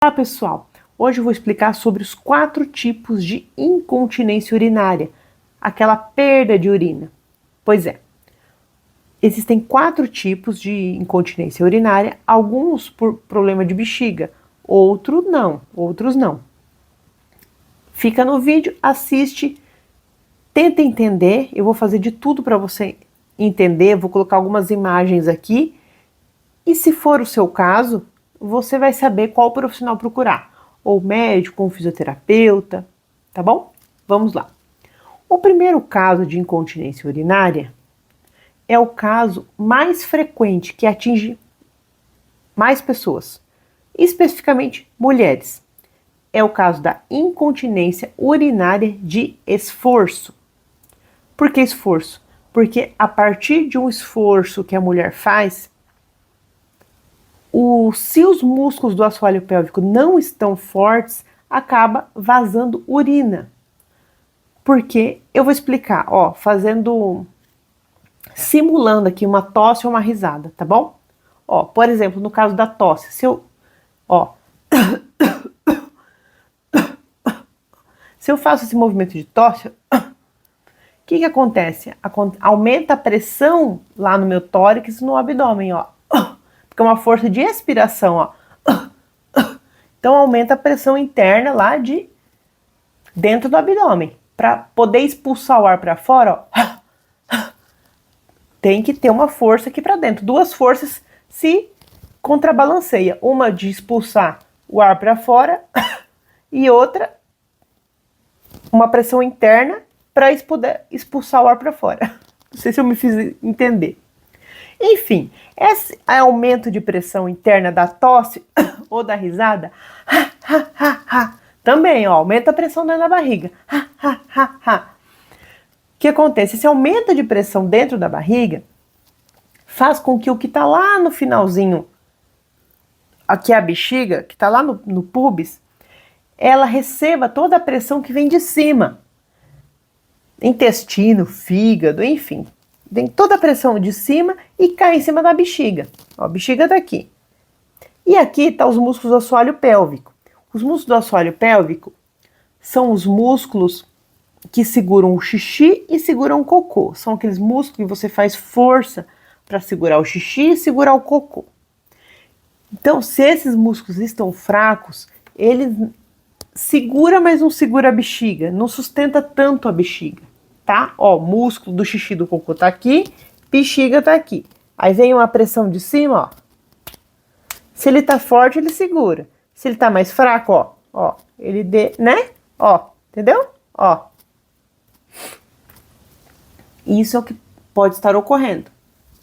Olá pessoal, hoje eu vou explicar sobre os 4 tipos de incontinência urinária, aquela perda de urina. Pois é, existem 4 tipos de incontinência urinária, alguns por problema de bexiga, outros não. Fica no vídeo, assiste, tenta entender, eu vou fazer de tudo para você entender, vou colocar algumas imagens aqui, e se for o seu caso, você vai saber qual profissional procurar, ou médico, ou um fisioterapeuta, tá bom? Vamos lá. O primeiro caso de incontinência urinária é o caso mais frequente que atinge mais pessoas, especificamente mulheres. É o caso da incontinência urinária de esforço. Por que esforço? Porque a partir de um esforço que a mulher faz, se os músculos do assoalho pélvico não estão fortes, acaba vazando urina. Porque eu vou explicar, ó, simulando aqui uma tosse ou uma risada, tá bom? Ó, por exemplo, no caso da tosse, se eu faço esse movimento de tosse, o que acontece? Aumenta a pressão lá no meu tórax e no abdômen, ó. Porque é uma força de expiração, ó. Então aumenta a pressão interna lá de dentro do abdômen. Para poder expulsar o ar para fora, ó, tem que ter uma força aqui para dentro. Duas forças se contrabalanceiam. Uma de expulsar o ar para fora e outra, uma pressão interna para poder expulsar o ar para fora. Não sei se eu me fiz entender. Enfim, esse aumento de pressão interna da tosse ou da risada, também, ó, aumenta a pressão na barriga. O que acontece? Esse aumento de pressão dentro da barriga faz com que o que está lá no finalzinho, aqui a bexiga, que está lá no pubis, ela receba toda a pressão que vem de cima. Intestino, fígado, enfim. Vem toda a pressão de cima e cai em cima da bexiga. Ó, a bexiga tá aqui. E aqui tá os músculos do assoalho pélvico. Os músculos do assoalho pélvico são os músculos que seguram o xixi e seguram o cocô. São aqueles músculos que você faz força para segurar o xixi e segurar o cocô. Então, se esses músculos estão fracos, eles segura, mas não segura a bexiga, não sustenta tanto a bexiga. Tá? Ó, músculo do xixi do cocô tá aqui, bexiga tá aqui. Aí vem uma pressão de cima, ó. Se ele tá forte, ele segura. Se ele tá mais fraco, ó, né? Ó, entendeu? Ó. Isso é o que pode estar ocorrendo.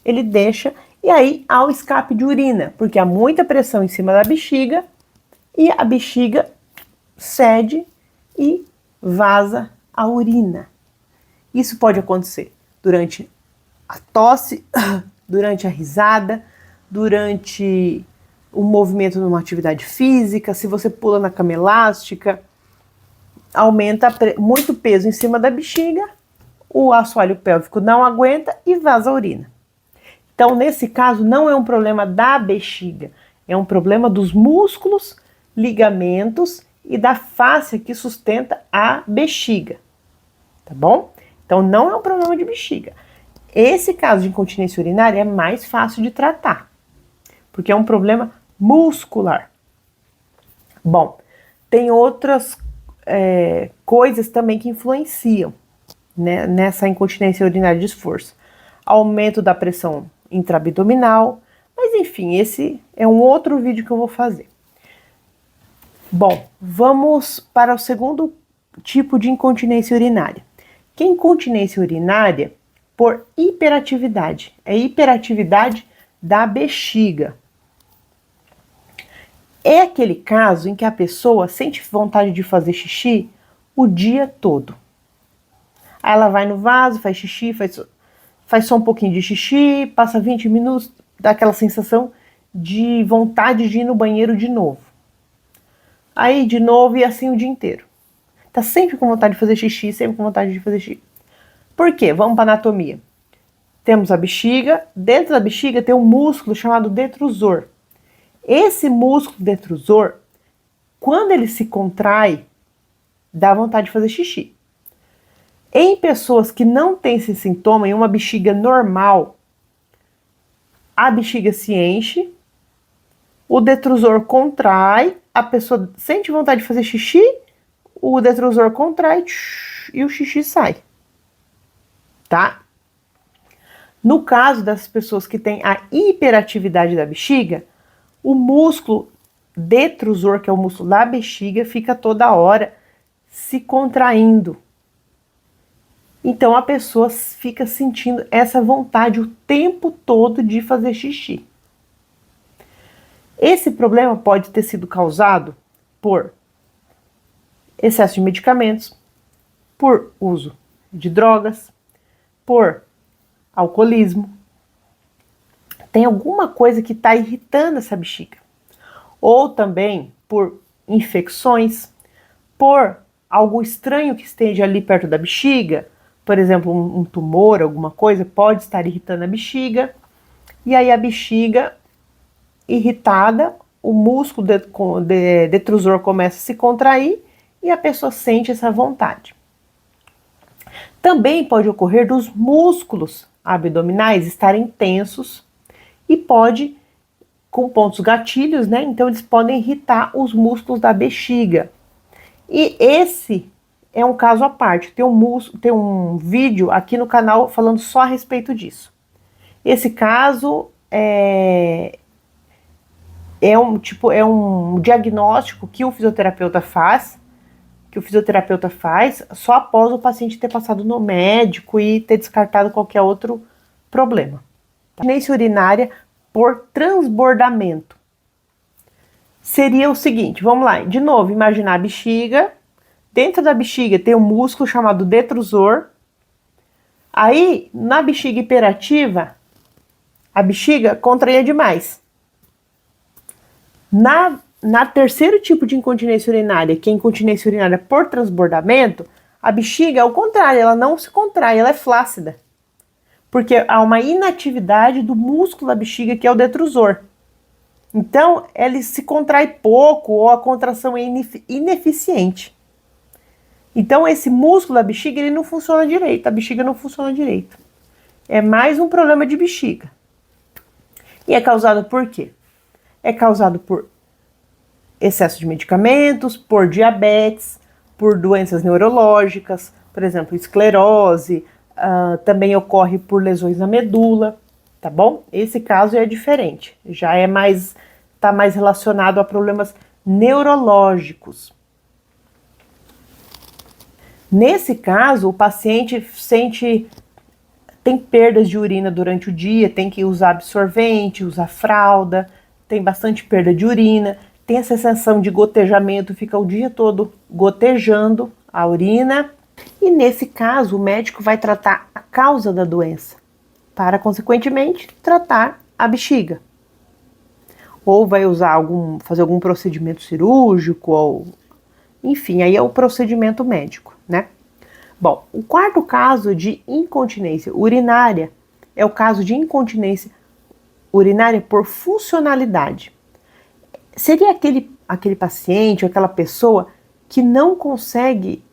Ele deixa, e aí há o escape de urina, porque há muita pressão em cima da bexiga, e a bexiga cede e vaza a urina. Isso pode acontecer durante a tosse, durante a risada, durante o movimento numa atividade física, se você pula na cama elástica, aumenta muito peso em cima da bexiga, o assoalho pélvico não aguenta e vaza a urina. Então, nesse caso, não é um problema da bexiga, é um problema dos músculos, ligamentos e da fáscia que sustenta a bexiga, tá bom? Então, não é um problema de bexiga. Esse caso de incontinência urinária é mais fácil de tratar, porque é um problema muscular. Bom, tem outras coisas também que influenciam, né, nessa incontinência urinária de esforço. Aumento da pressão intraabdominal, mas enfim, esse é um outro vídeo que eu vou fazer. Bom, vamos para o segundo tipo de incontinência urinária. Que é incontinência urinária por hiperatividade. É hiperatividade da bexiga. É aquele caso em que a pessoa sente vontade de fazer xixi o dia todo. Aí ela vai no vaso, faz xixi, faz só um pouquinho de xixi, passa 20 minutos, dá aquela sensação de vontade de ir no banheiro de novo. Aí de novo e assim o dia inteiro. Tá sempre com vontade de fazer xixi, sempre com vontade de fazer xixi. Por quê? Vamos para a anatomia. Temos a bexiga, dentro da bexiga tem um músculo chamado detrusor. Esse músculo detrusor quando ele se contrai, dá vontade de fazer xixi. Em pessoas que não têm esse sintoma, em uma bexiga normal, a bexiga se enche, o detrusor contrai, a pessoa sente vontade de fazer xixi, o detrusor contrai e o xixi sai. Tá? No caso das pessoas que têm a hiperatividade da bexiga, o músculo detrusor, que é o músculo da bexiga, fica toda hora se contraindo. Então a pessoa fica sentindo essa vontade o tempo todo de fazer xixi. Esse problema pode ter sido causado por excesso de medicamentos, por uso de drogas, por alcoolismo. Tem alguma coisa que está irritando essa bexiga. Ou também por infecções, por algo estranho que esteja ali perto da bexiga, por exemplo, um tumor, alguma coisa, pode estar irritando a bexiga. E aí a bexiga irritada, o músculo detrusor começa a se contrair e a pessoa sente essa vontade. Também pode ocorrer dos músculos abdominais estarem tensos e pode, com pontos gatilhos, né? Então eles podem irritar os músculos da bexiga. E esse é um caso à parte. Tem um vídeo aqui no canal falando só a respeito disso. Esse caso é um diagnóstico que o fisioterapeuta faz só após o paciente ter passado no médico e ter descartado qualquer outro problema. Incontinência urinária por transbordamento. Seria o seguinte, vamos lá, de novo, imaginar a bexiga. Dentro da bexiga tem um músculo chamado detrusor. Aí, na bexiga hiperativa, a bexiga contraía demais. Na terceiro tipo de incontinência urinária, que é a incontinência urinária por transbordamento, a bexiga é o contrário, ela não se contrai, ela é flácida. Porque há uma inatividade do músculo da bexiga, que é o detrusor. Então, ele se contrai pouco ou a contração é ineficiente. Então, esse músculo da bexiga, ele não funciona direito, a bexiga não funciona direito. É mais um problema de bexiga. E é causado por quê? É causado por excesso de medicamentos, por diabetes, por doenças neurológicas, por exemplo, esclerose, também ocorre por lesões na medula, tá bom? Esse caso é diferente, já está mais relacionado a problemas neurológicos. Nesse caso, o paciente tem perdas de urina durante o dia, tem que usar absorvente, usar fralda, tem bastante perda de urina, tem essa sensação de gotejamento, fica o dia todo gotejando a urina. E nesse caso, o médico vai tratar a causa da doença, para, consequentemente, tratar a bexiga. Ou vai fazer algum procedimento cirúrgico, ou enfim, aí é o procedimento médico, né? Bom, o quarto caso de incontinência urinária é o caso de incontinência urinária por funcionalidade. Seria aquele paciente ou aquela pessoa que não consegue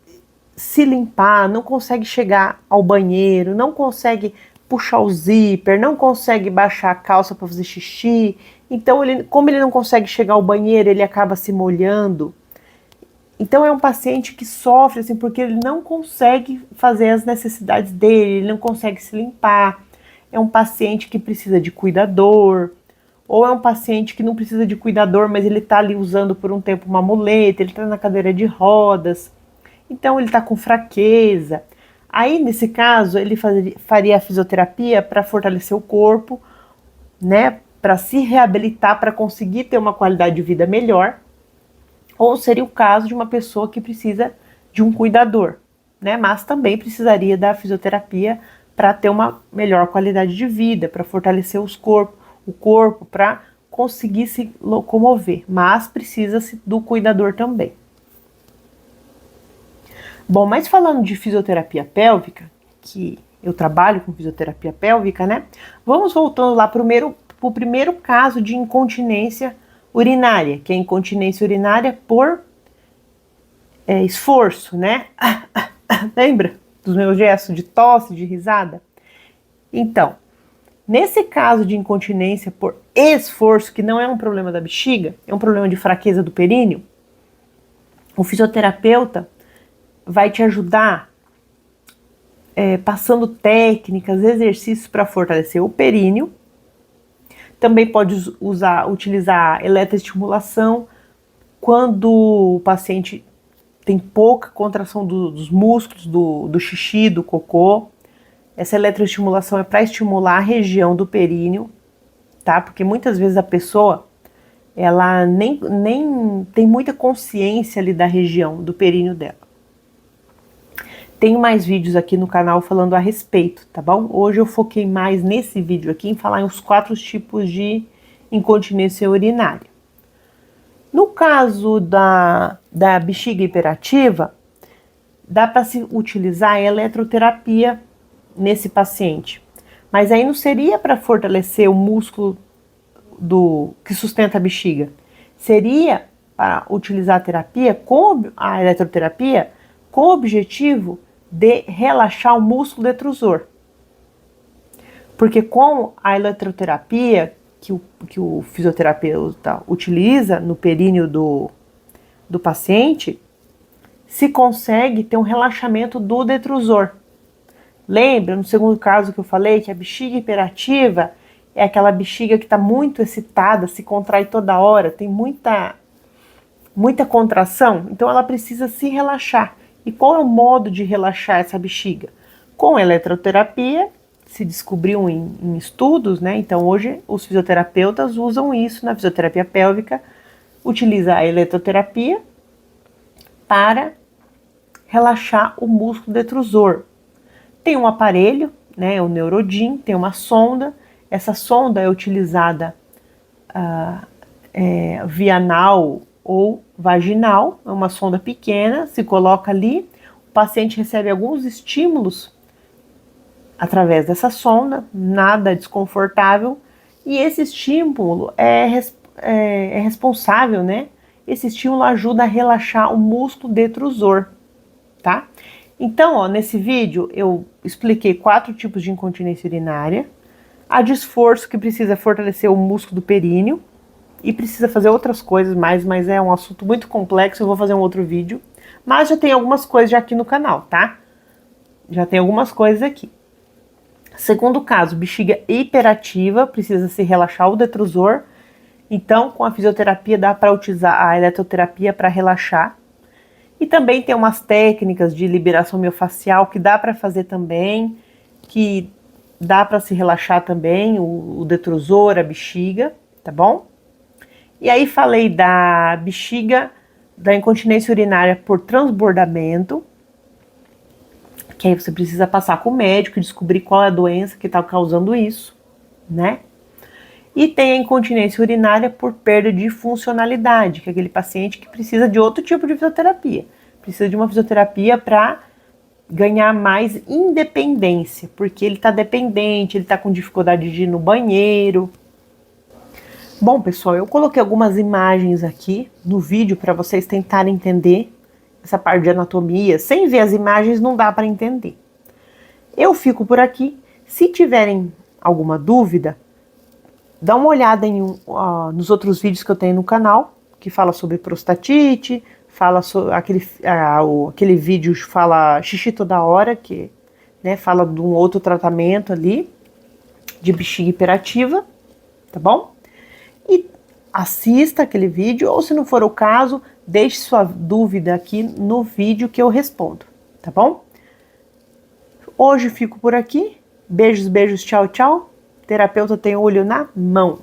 se limpar, não consegue chegar ao banheiro, não consegue puxar o zíper, não consegue baixar a calça para fazer xixi. Então, como ele não consegue chegar ao banheiro, ele acaba se molhando. Então é um paciente que sofre assim, porque ele não consegue fazer as necessidades dele, ele não consegue se limpar. É um paciente que precisa de cuidador, ou é um paciente que não precisa de cuidador, mas ele está ali usando por um tempo uma muleta, ele está na cadeira de rodas, então ele está com fraqueza. Aí, nesse caso, ele faria a fisioterapia para fortalecer o corpo, né, para se reabilitar, para conseguir ter uma qualidade de vida melhor. Ou seria o caso de uma pessoa que precisa de um cuidador, né? Mas também precisaria da fisioterapia para ter uma melhor qualidade de vida, para fortalecer o corpo, para conseguir se locomover. Mas precisa-se do cuidador também. Bom, mas falando de fisioterapia pélvica, que eu trabalho com fisioterapia pélvica, né? Vamos voltando lá para o primeiro caso de incontinência urinária, que é a incontinência urinária por esforço, né? Lembra dos meus gestos de tosse, de risada? Então, nesse caso de incontinência por esforço, que não é um problema da bexiga, é um problema de fraqueza do períneo, o fisioterapeuta vai te ajudar passando técnicas, exercícios para fortalecer o períneo. Também pode utilizar eletroestimulação quando o paciente tem pouca contração dos músculos, do xixi, do cocô. Essa eletroestimulação é para estimular a região do períneo, tá? Porque muitas vezes a pessoa, ela nem tem muita consciência ali da região do períneo dela. Tenho mais vídeos aqui no canal falando a respeito, tá bom? Hoje eu foquei mais nesse vídeo aqui em falar em os 4 tipos de incontinência urinária. No caso da bexiga hiperativa, dá para se utilizar a eletroterapia nesse paciente. Mas aí não seria para fortalecer o músculo que sustenta a bexiga. Seria para utilizar a eletroterapia com o objetivo de relaxar o músculo detrusor. Porque com a eletroterapia que o fisioterapeuta utiliza no períneo do paciente, se consegue ter um relaxamento do detrusor. Lembra, no segundo caso que eu falei, que a bexiga hiperativa é aquela bexiga que está muito excitada, se contrai toda hora, tem muita contração, então ela precisa se relaxar. E qual é o modo de relaxar essa bexiga? Com eletroterapia, se descobriu em estudos, né? Então hoje os fisioterapeutas usam isso na fisioterapia pélvica, utiliza a eletroterapia para relaxar o músculo detrusor. Tem um aparelho, né, o Neurodin, tem uma sonda. Essa sonda é utilizada via anal ou vaginal, é uma sonda pequena, se coloca ali, o paciente recebe alguns estímulos através dessa sonda, nada desconfortável, e esse estímulo é responsável, né? Esse estímulo ajuda a relaxar o músculo detrusor, tá? Então, ó, nesse vídeo eu expliquei 4 tipos de incontinência urinária. A de esforço, que precisa fortalecer o músculo do períneo e precisa fazer outras coisas mais, mas é um assunto muito complexo, eu vou fazer um outro vídeo. Mas já tem algumas coisas já aqui no canal, tá? Já tem algumas coisas aqui. Segundo caso, bexiga hiperativa, precisa se relaxar o detrusor. Então, com a fisioterapia dá para utilizar a eletroterapia para relaxar. E também tem umas técnicas de liberação miofascial que dá para fazer também, que dá para se relaxar também o detrusor, a bexiga, tá bom? E aí falei da bexiga, da incontinência urinária por transbordamento, que aí você precisa passar com o médico e descobrir qual é a doença que está causando isso, né? E tem a incontinência urinária por perda de funcionalidade, que é aquele paciente que precisa de outro tipo de fisioterapia. Precisa de uma fisioterapia para ganhar mais independência, porque ele está dependente, ele está com dificuldade de ir no banheiro. Bom, pessoal, eu coloquei algumas imagens aqui no vídeo para vocês tentarem entender essa parte de anatomia. Sem ver as imagens não dá para entender. Eu fico por aqui. Se tiverem alguma dúvida, dá uma olhada nos outros vídeos que eu tenho no canal, que fala sobre prostatite, fala sobre aquele vídeo fala xixi toda hora, que, né, fala de um outro tratamento ali, de bexiga hiperativa, tá bom? E assista aquele vídeo, ou se não for o caso, deixe sua dúvida aqui no vídeo que eu respondo, tá bom? Hoje fico por aqui. Beijos, beijos, tchau, tchau. Terapeuta tem olho na mão.